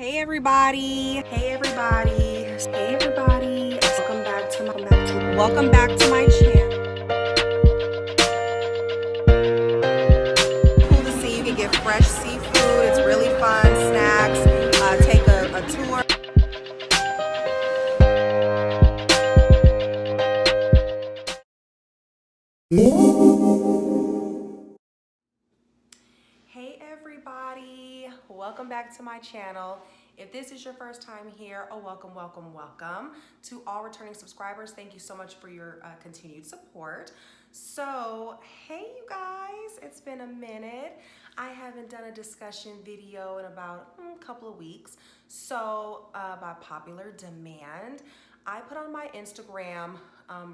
Hey everybody. Hey everybody. Hey everybody. Welcome back to my channel. Cool to see you can get fresh seafood. It's really fun. Snacks. Take a tour. Hey everybody, welcome back to my channel. If this is your first time here, welcome to all returning subscribers. Thank you so much for your continued support. So hey you guys, it's been a minute. I haven't done a discussion video in about a couple of weeks. So by popular demand, I put on my Instagram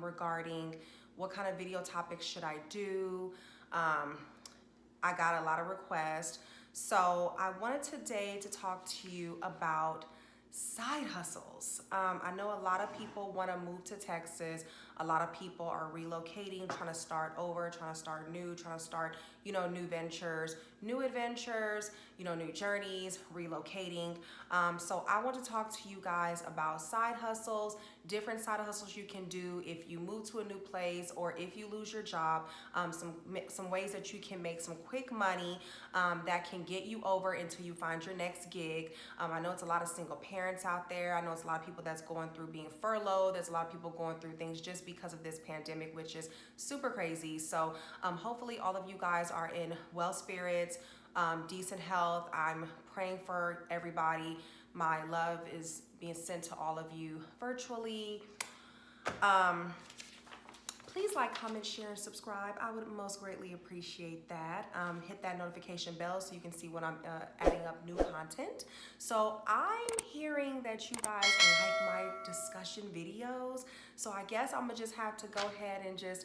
regarding what kind of video topics should I do. I got a lot of requests. So I wanted today to talk to you about side hustles. I know a lot of people want to move to Texas. A lot of people are relocating, trying to start over, trying to start new, trying to start, new ventures, new adventures, new journeys, relocating. So I want to talk to you guys about side hustles, different side hustles you can do if you move to a new place or if you lose your job, some ways that you can make some quick money that can get you over until you find your next gig. I know it's a lot of single parents out there. I know it's a lot of people that's going through being furloughed. There's a lot of people going through things just because of this pandemic, which is super crazy. So hopefully all of you guys are in well spirits, decent health. I'm praying for everybody. My love is being sent to all of you virtually. Please like, comment, share, and subscribe. I would most greatly appreciate that. Hit that notification bell so you can see when I'm adding up new content. So I'm hearing that you guys like my discussion videos. So I guess I'm gonna just have to go ahead and just,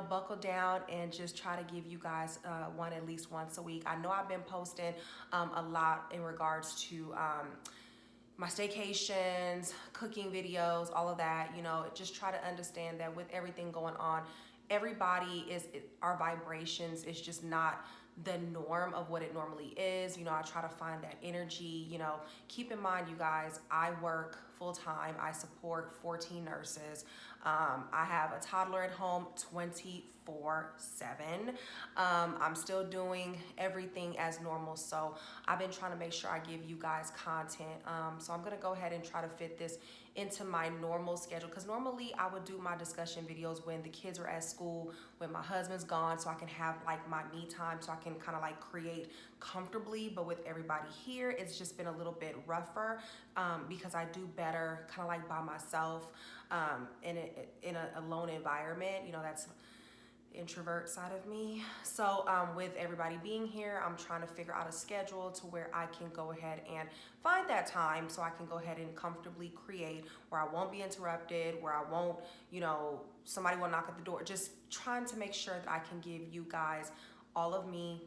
buckle down and just try to give you guys one at least once a week. I know I've been posting a lot in regards to my staycations, cooking videos, all of that, just try to understand that with everything going on, our vibrations is just not the norm of what it normally is. I try to find that energy, keep in mind, you guys, I work full time. I support 14 nurses. I have a toddler at home 24/7. I'm still doing everything as normal. So I've been trying to make sure I give you guys content. So I'm going to go ahead and try to fit this into my normal schedule, because normally I would do my discussion videos when the kids are at school, when my husband's gone, so I can have like my me time, so I can kind of like create comfortably. But with everybody here, it's just been a little bit rougher because I do better kind of like by myself in a lone environment. That's introvert side of me. So with everybody being here, I'm trying to figure out a schedule to where I can go ahead and find that time so I can go ahead and comfortably create, where I won't be interrupted, where I won't, somebody will knock at the door. Just trying to make sure that I can give you guys all of me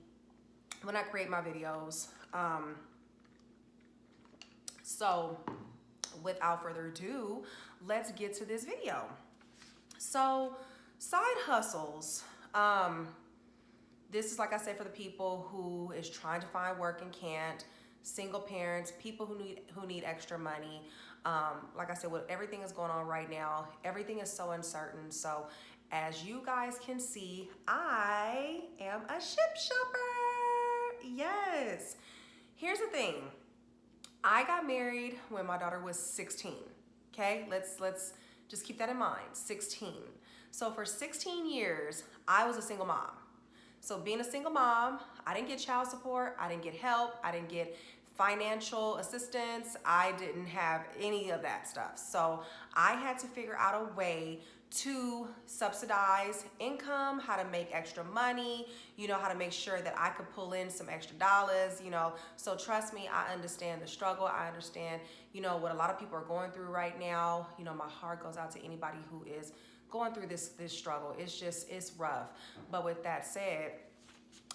when I create my videos. So without further ado, let's get to this video. So side hustles. This is, like I said, for the people who is trying to find work and can't, single parents, people who need extra money. Like I said, with everything is going on right now, everything is so uncertain. So as you guys can see, I am a Shipt shopper. Yes. Here's the thing. I got married when my daughter was 16. Okay, let's just keep that in mind. 16. So for 16 years, I was a single mom. So being a single mom, I didn't get child support, I didn't get help, I didn't get financial assistance, I didn't have any of that stuff. So I had to figure out a way to subsidize income, how to make extra money, how to make sure that I could pull in some extra dollars, So trust me, I understand the struggle. I understand, what a lot of people are going through right now. My heart goes out to anybody who is going through this struggle. It's rough. But with that said,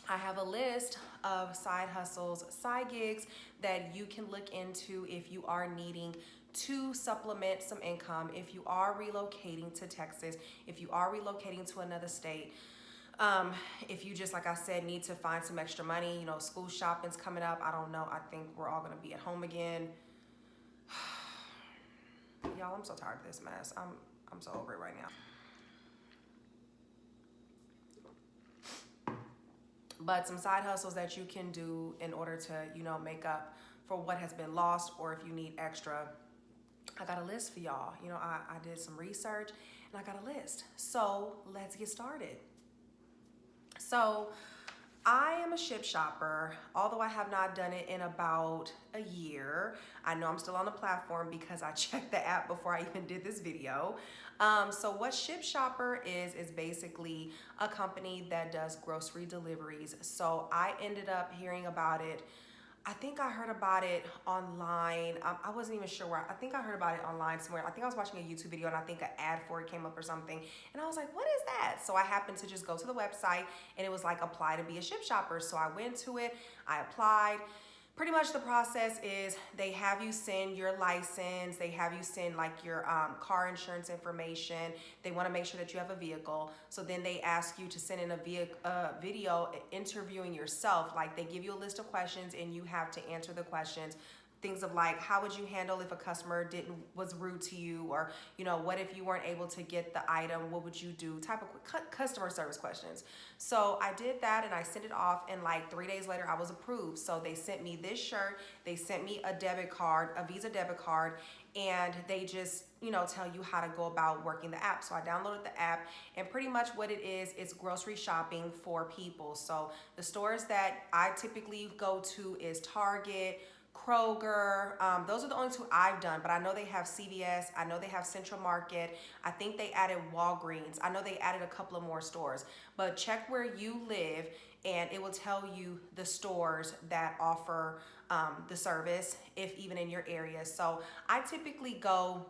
I have a list of side hustles, side gigs that you can look into if you are needing to supplement some income, if you are relocating to Texas, if you are relocating to another state. If you just, like I said, need to find some extra money, you know, school shopping's coming up. I don't know. I think we're all going to be at home again. Y'all, I'm so tired of this mess. I'm so over it right now. But some side hustles that you can do in order to, you know, make up for what has been lost, or if you need extra, I got a list for y'all. You know, I did some research and I got a list. So let's get started. So I am a Shipt shopper, although I have not done it in about a year. I know I'm still on the platform because I checked the app before I even did this video. So what Shipt shopper is basically a company that does grocery deliveries. So I ended up hearing about it. I think I heard about it online. I wasn't even sure where. I think I heard about it online somewhere. I think I was watching a YouTube video and I think an ad for it came up or something. And I was like, what is that? So I happened to just go to the website and it was like, apply to be a Shipt shopper. So I went to it, I applied. Pretty much the process is they have you send your license, they have you send like your car insurance information. They want to make sure that you have a vehicle. So then they ask you to send in a video interviewing yourself. Like they give you a list of questions and you have to answer the questions. Things of like, how would you handle if a customer was rude to you? Or, you know, what if you weren't able to get the item? What would you do? Type of customer service questions. So I did that and I sent it off, and like 3 days later I was approved. So they sent me this shirt, they sent me a debit card, a Visa debit card, and they just, you know, tell you how to go about working the app. So I downloaded the app, and pretty much what it is, it's grocery shopping for people. So the stores that I typically go to is Target, Kroger. Those are the only two I've done, but I know they have CVS. I know they have Central Market. I think they added Walgreens. I know they added a couple of more stores, but check where you live and it will tell you the stores that offer the service, if even in your area. So I typically go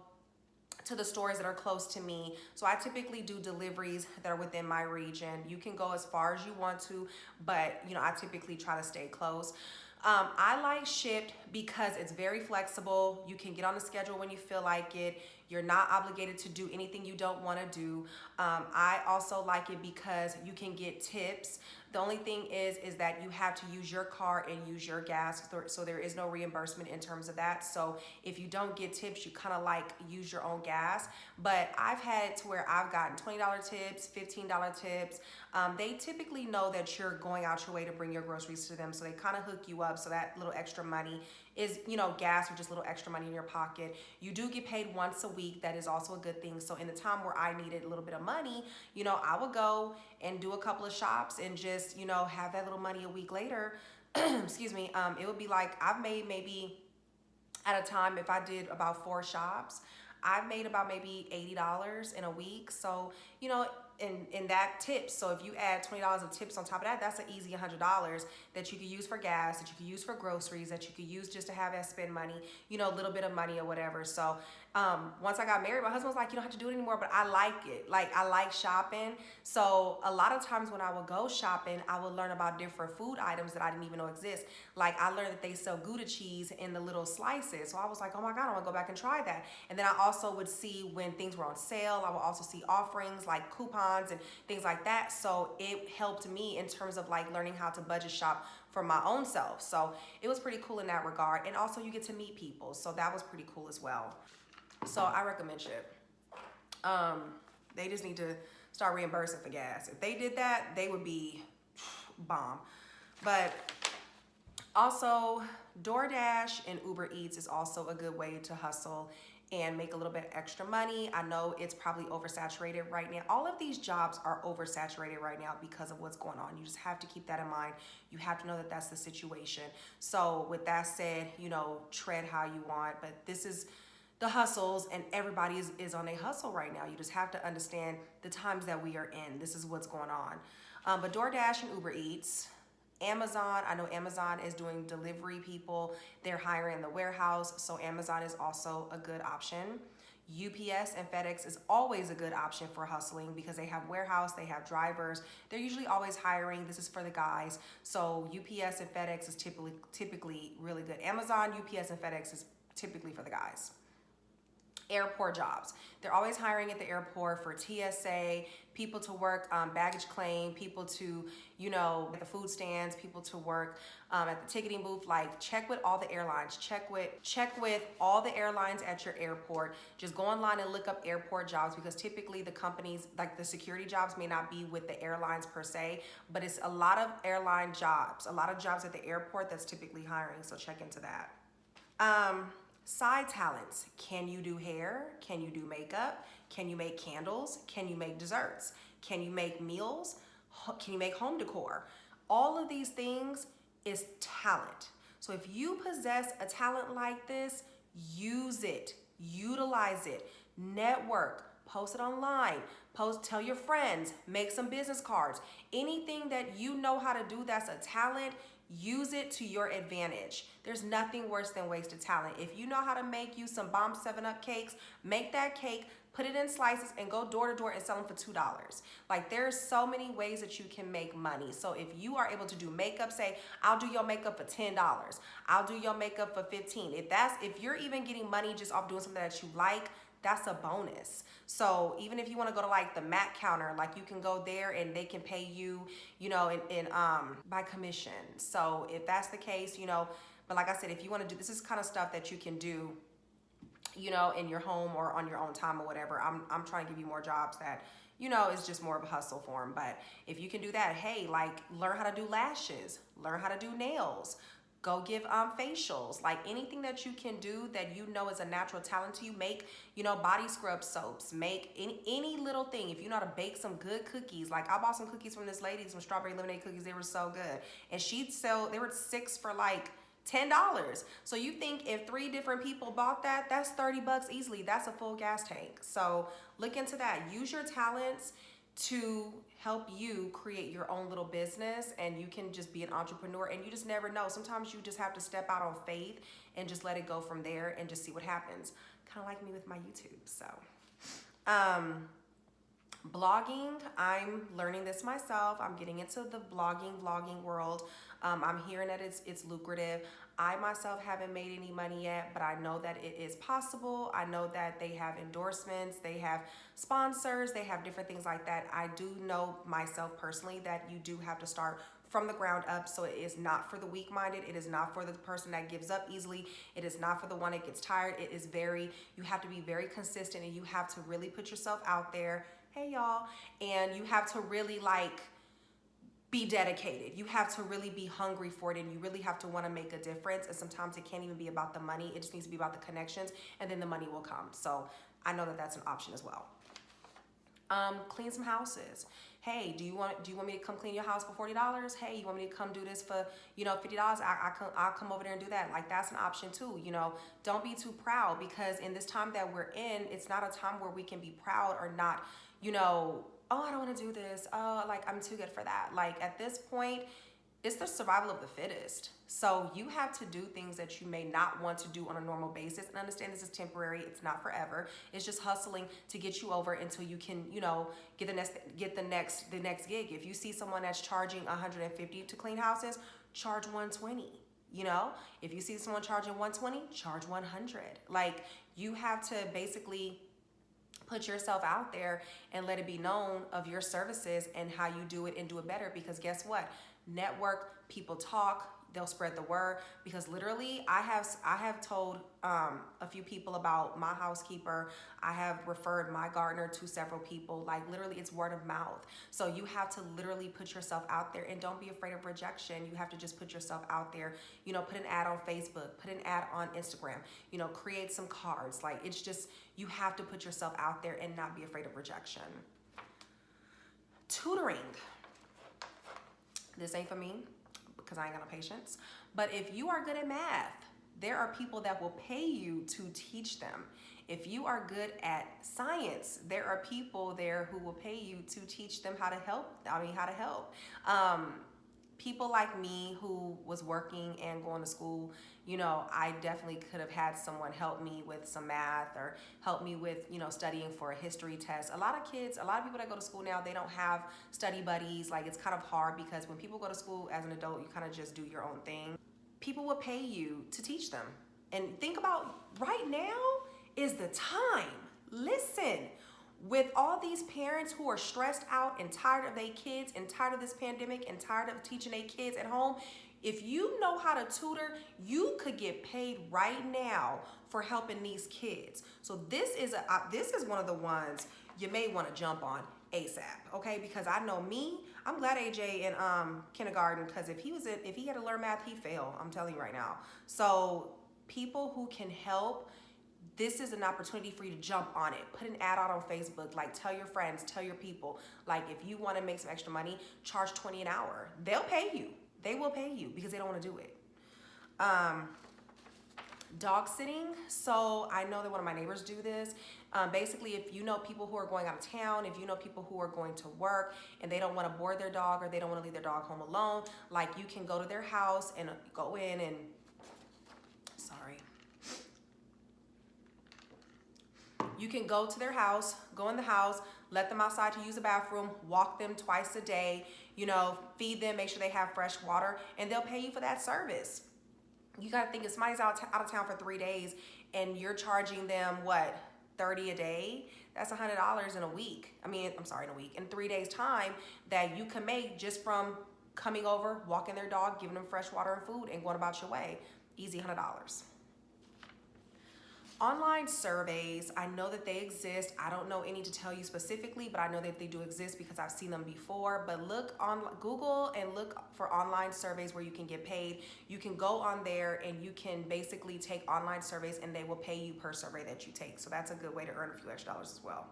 to the stores that are close to me. So I typically do deliveries that are within my region. You can go as far as you want to, but you know, I typically try to stay close. I like Shipt because it's very flexible. You can get on the schedule when you feel like it. You're not obligated to do anything you don't want to do. I also like it because you can get tips. The only thing is that you have to use your car and use your gas, so there is no reimbursement in terms of that. So if you don't get tips, you kind of like use your own gas. But I've had it to where I've gotten $20 tips, $15 tips. They typically know that you're going out your way to bring your groceries to them, so they kind of hook you up, so that little extra money is, you know, gas or just a little extra money in your pocket. You do get paid once a week. That is also a good thing. So in the time where I needed a little bit of money, you know, I would go and do a couple of shops and just, you know, have that little money a week later. Excuse me. It would be like, I've made maybe at a time, if I did about 4 shops, I've made about maybe $80 in a week. So, you know, in that tips. So if you add $20 of tips on top of that, that's an easy $100 that you could use for gas, that you could use for groceries, that you could use just to have as spend money, you know, a little bit of money or whatever. So once I got married, my husband was like, you don't have to do it anymore, but I like it. Like, I like shopping. So a lot of times when I would go shopping, I would learn about different food items that I didn't even know exist. Like, I learned that they sell Gouda cheese in the little slices. So I was like, oh my God, I want to go back and try that. And then I also would see when things were on sale. I would also see offerings like coupons and things like that. So it helped me in terms of like learning how to budget shop for my own self. So it was pretty cool in that regard. And also you get to meet people. So that was pretty cool as well. So I recommend Shipt. They just need to start reimbursing for gas. If they did that, they would be bomb. But also DoorDash and Uber Eats is also a good way to hustle and make a little bit extra money. I know it's probably oversaturated right now. All of these jobs are oversaturated right now because of what's going on. You just have to keep that in mind. You have to know that that's the situation. So with that said, you know, tread how you want, but this is the hustles, and everybody is on a hustle right now. You just have to understand the times that we are in. This is what's going on. But DoorDash and Uber Eats, Amazon, I know Amazon is doing delivery people. They're hiring in the warehouse, so Amazon is also a good option. UPS and FedEx is always a good option for hustling because they have warehouse, they have drivers. They're usually always hiring. This is for the guys. So UPS and FedEx is typically really good. Amazon, UPS, and FedEx is typically for the guys. Airport jobs. They're always hiring at the airport for TSA, people to work baggage claim, people to, at the food stands, people to work at the ticketing booth. Like, check with all the airlines, check with all the airlines at your airport. Just go online and look up airport jobs, because typically the companies, like the security jobs, may not be with the airlines per se, but it's a lot of airline jobs, a lot of jobs at the airport that's typically hiring. So check into that. Side talents. Can you do hair? Can you do makeup? Can you make candles? Can you make desserts? Can you make meals? Can you make home decor? All of these things is talent. So if you possess a talent like this, use it, utilize it, network, post it online, tell your friends, make some business cards. Anything that you know how to do that's a talent, use it to your advantage. There's nothing worse than wasted talent. If you know how to make you some bomb 7-Up cakes, make that cake, put it in slices, and go door to door and sell them for $2. Like, there's so many ways that you can make money. So if you are able to do makeup, say, I'll do your makeup for $10. I'll do your makeup for $15. If you're even getting money just off doing something that you like, that's a bonus. So even if you want to go to like the Mac counter, like you can go there and they can pay you, by commission. So if that's the case, but like I said, if you want to do, this is kind of stuff that you can do, in your home or on your own time or whatever. I'm trying to give you more jobs that, is just more of a hustle for them. But if you can do that, hey, like, learn how to do lashes, learn how to do nails, go give facials, like anything that you can do that is a natural talent to you. Make, body scrub soaps, make any little thing. If you know how to bake some good cookies, like I bought some cookies from this lady, some strawberry lemonade cookies, they were so good. And they were 6 for like $10. So you think if 3 different people bought that, that's $30 easily. That's a full gas tank. So look into that. Use your talents to help you create your own little business, and you can just be an entrepreneur, and you just never know. Sometimes you just have to step out on faith and just let it go from there and just see what happens. Kind of like me with my YouTube. So blogging, I'm learning this myself. I'm getting into the vlogging world. I'm hearing that it's lucrative. I myself haven't made any money yet, but I know that it is possible. I know that they have endorsements, they have sponsors, they have different things like that. I do know myself personally that you do have to start from the ground up. So it is not for the weak-minded. It is not for the person that gives up easily. It is not for the one that gets tired. You have to be very consistent, and you have to really put yourself out there. Hey y'all. And you have to really be dedicated. You have to really be hungry for it, and you really have to want to make a difference. And sometimes it can't even be about the money. It just needs to be about the connections, and then the money will come. So I know that that's an option as well. Clean some houses. Hey, do you want me to come clean your house for $40? Hey, you want me to come do this for, $50? I'll come over there and do that. Like, that's an option too. Don't be too proud, because in this time that we're in, it's not a time where we can be proud or not, oh, I don't want to do this. Oh, like, I'm too good for that. Like, at this point, it's the survival of the fittest. So you have to do things that you may not want to do on a normal basis, and understand this is temporary. It's not forever. It's just hustling to get you over until you can, get the next gig. If you see someone that's charging $150 to clean houses, charge $120. If you see someone charging $120, charge $100. Like, you have to basically put yourself out there and let it be known of your services and how you do it, and do it better. Because guess what? Network, people talk, they'll spread the word. Because literally, I have told a few people about my housekeeper. I have referred my gardener to several people. Like, literally, it's word of mouth. So you have to literally put yourself out there, and don't be afraid of rejection. You have to just put yourself out there. Put an ad on Facebook, put an ad on Instagram, create some cards. Like, it's just, you have to put yourself out there and not be afraid of rejection. Tutoring. This ain't for me, because I ain't got no patience. But if you are good at math, there are people that will pay you to teach them. If you are good at science, there are people there who will pay you to teach them how to help. People like me who was working and going to school, I definitely could have had someone help me with some math, or help me with, studying for a history test. A lot of people that go to school now, they don't have study buddies. Like, it's kind of hard, because when people go to school as an adult, you kind of just do your own thing. People will pay you to teach them. And think about right now, is the time. Listen, with all these parents who are stressed out and tired of their kids and tired of this pandemic and tired of teaching their kids at home, if you know how to tutor, you could get paid right now for helping these kids. So this is one of the ones you may want to jump on ASAP, okay? Because I know me, I'm glad AJ in kindergarten, because if he had to learn math, he failed. I'm telling you right now. So people who can help, this is an opportunity for you to jump on it. Put an ad out on Facebook, like tell your friends, tell your people. Like if you want to make some extra money, charge $20 an hour. They'll pay you. They will pay you because they don't want to do it. Dog sitting. So I know that one of my neighbors do this. Basically, if you know people who are going out of town, if you know people who are going to work and they don't want to board their dog or they don't want to leave their dog home alone, like you can go to their house and go in and, you can go to their house, go in the house, let them outside to use the bathroom, walk them twice a day, you know, feed them, make sure they have fresh water, and they'll pay you for that service. You gotta think if somebody's out of town for 3 days and you're charging them, what, $30 a day? That's $100 in a week. In a week. In 3 days time that you can make just from coming over, walking their dog, giving them fresh water and food, and going about your way. Easy $100. Online surveys, I know that they exist. I don't know any to tell you specifically, but I know that they do exist because I've seen them before. But look on Google and look for online surveys where you can get paid. You can go on there and you can basically take online surveys and they will pay you per survey that you take. So that's a good way to earn a few extra dollars as well.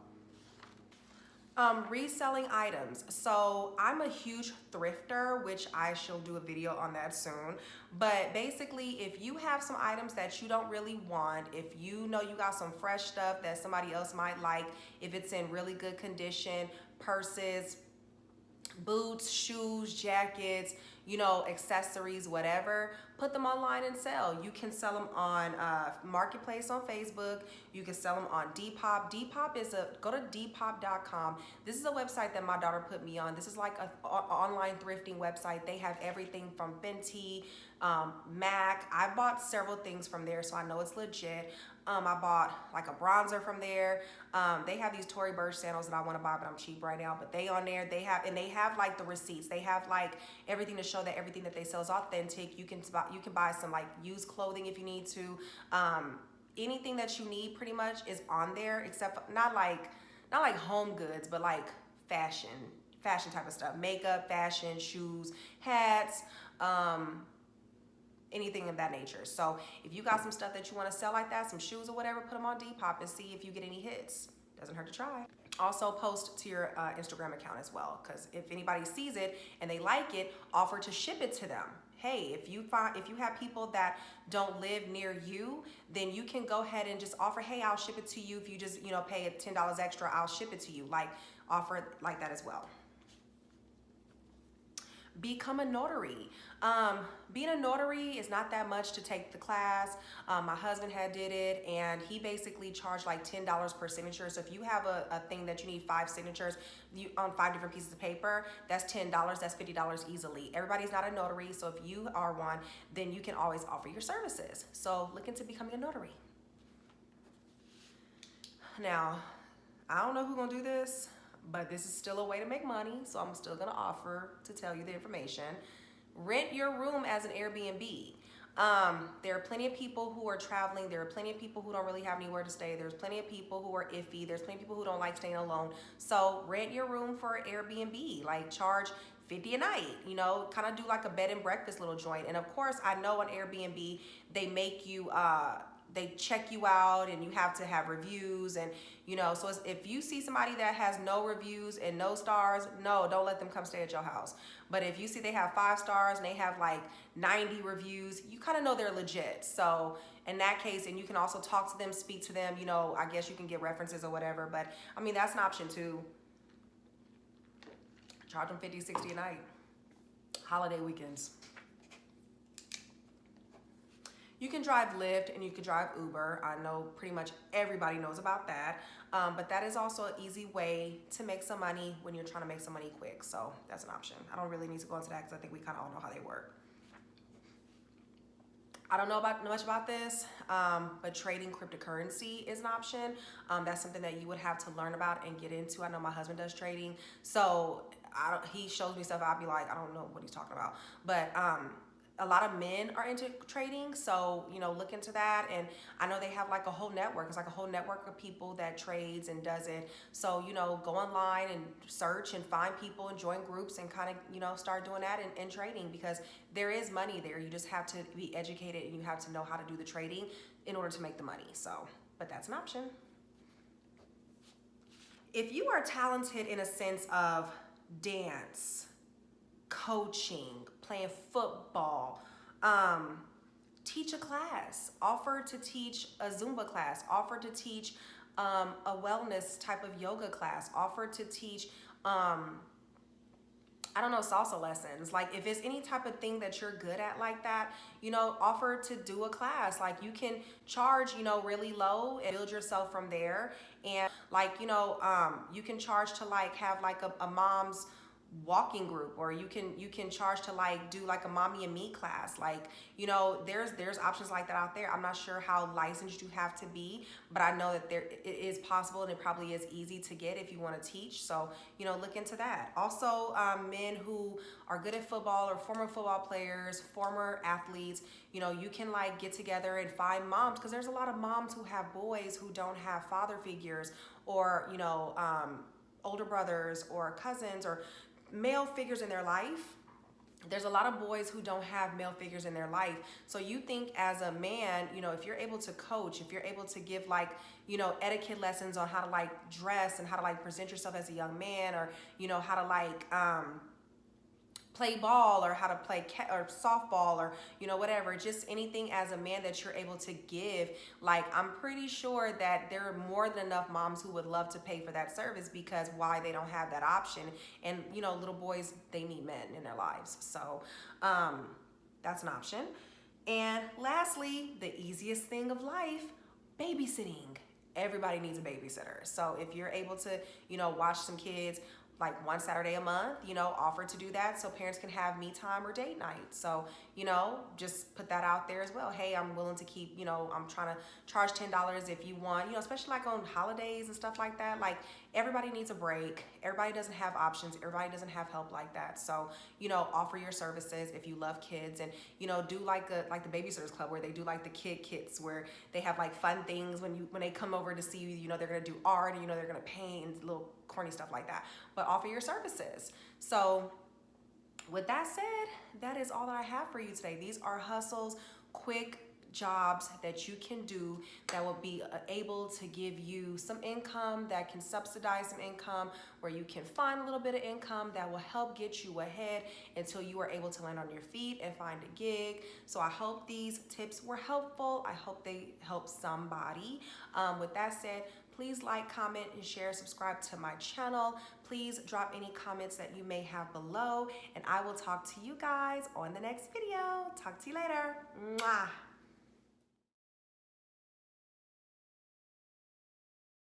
Reselling items. So I'm a huge thrifter, which I shall do a video on that soon. But basically, if you have some items that you don't really want, if you know you got some fresh stuff that somebody else might like, if it's in really good condition, purses, boots, shoes, jackets, you know, accessories, whatever, put them online and sell. You can sell them on Marketplace on Facebook. You can sell them on Depop. Depop is go to depop.com. This is a website that my daughter put me on. This is like an online thrifting website. They have everything from Fenty, MAC. I bought several things from there, so I know it's legit. I bought like a bronzer from there. They have these Tory Burch sandals that I want to buy, but I'm cheap right now. But they on there, they have like the receipts. They have like everything to show that everything that they sell is authentic. You can buy some like used clothing if you need to. Anything that you need pretty much is on there, except for, not like home goods, but like fashion type of stuff, makeup, fashion, shoes, hats. Anything of that nature. So if you got some stuff that you want to sell like that, some shoes or whatever, put them on Depop and see if you get any hits. Doesn't hurt to try. Also post to your Instagram account as well, because if anybody sees it and they like it, offer to ship it to them. Hey, if you have people that don't live near you, then you can go ahead and just offer, hey, I'll ship it to you. If you just, you know, pay it $10 extra, I'll ship it to you. Like, offer it like that as well. Become a notary. Being a notary is not that much to take the class. My husband did it, and he basically charged like $10 per signature. So if you have a thing that you need 5 signatures on 5 different pieces of paper, that's $10, that's $50 easily. Everybody's not a notary, so if you are one, then you can always offer your services. So look into becoming a notary. Now, I don't know who's gonna do this, but this is still a way to make money, so I'm still gonna offer to tell you the information. Rent your room as an Airbnb. There are plenty of people who are traveling. There are plenty of people who don't really have anywhere to stay. There's plenty of people who are iffy. There's plenty of people who don't like staying alone. So rent your room for Airbnb, like charge $50 a night, you know, kind of do like a bed and breakfast little joint. And of course, I know on Airbnb, they make you, they check you out and you have to have reviews, and you know, so if you see somebody that has no reviews and no stars, no, don't let them come stay at your house. But if you see they have 5 stars and they have like 90 reviews, you kind of know they're legit. So in that case, and you can also talk to them, speak to them, you know, I guess you can get references or whatever, but I mean, that's an option too. Charge them $50, $60 a night. Holiday weekends. You can drive Lyft and you can drive Uber. I know pretty much everybody knows about that. But that is also an easy way to make some money when you're trying to make some money quick. So that's an option. I don't really need to go into that because I think we kind of all know how they work. I don't know much about this, but trading cryptocurrency is an option. That's something that you would have to learn about and get into. I know my husband does trading, so he shows me stuff. I'll be like, I don't know what he's talking about, but a lot of men are into trading, so look into that. And I know they have like a whole network. It's like a whole network of people that trades and does it. So go online and search and find people and join groups and kind of start doing that and trading, because there is money there. You just have to be educated and you have to know how to do the trading in order to make the money. So, but that's an option. If you are talented in a sense of dance, coaching, playing football, teach a class, offer to teach a Zumba class, offer to teach a wellness type of yoga class, offer to teach I don't know, salsa lessons. Like if it's any type of thing that you're good at like that, offer to do a class. Like you can charge, really low and build yourself from there. And like, you can charge to like have like a mom's walking group, or you can charge to like do like a mommy and me class. Like there's options like that out there. I'm not sure how licensed you have to be, but I know that it is possible, and it probably is easy to get if you want to teach. So look into that. Also, men who are good at football, or former football players, former athletes, you can like get together and find moms, because there's a lot of moms who have boys who don't have father figures, or older brothers or cousins or male figures in their life. There's a lot of boys who don't have male figures in their life. So you think as a man, if you're able to coach, if you're able to give like, etiquette lessons on how to like dress and how to like present yourself as a young man, or, how to like, play ball, or how to play or softball, or whatever, just anything as a man that you're able to give, like I'm pretty sure that there are more than enough moms who would love to pay for that service, because why they don't have that option. And little boys, they need men in their lives, so that's an option. And lastly, the easiest thing of life, babysitting. Everybody needs a babysitter. So if you're able to watch some kids like one Saturday a month, offer to do that so parents can have me time or date night. So, just put that out there as well. Hey, I'm willing to keep, I'm trying to charge $10 if you want, especially like on holidays and stuff like that. Like everybody needs a break. Everybody doesn't have options. Everybody doesn't have help like that. So, offer your services if you love kids, and, do like the Babysitters Club, where they do like the kid kits, where they have like fun things when they come over to see you, they're going to do art, and, they're going to paint, little corny stuff like that, but offer your services. So with that said, that is all that I have for you today. These are hustles, quick jobs that you can do that will be able to give you some income, that can subsidize some income, where you can find a little bit of income that will help get you ahead until you are able to land on your feet and find a gig. So I hope these tips were helpful. I hope they help somebody. With that said, please like, comment, and share, subscribe to my channel. Please drop any comments that you may have below, and I will talk to you guys on the next video. Talk to you later. Mwah.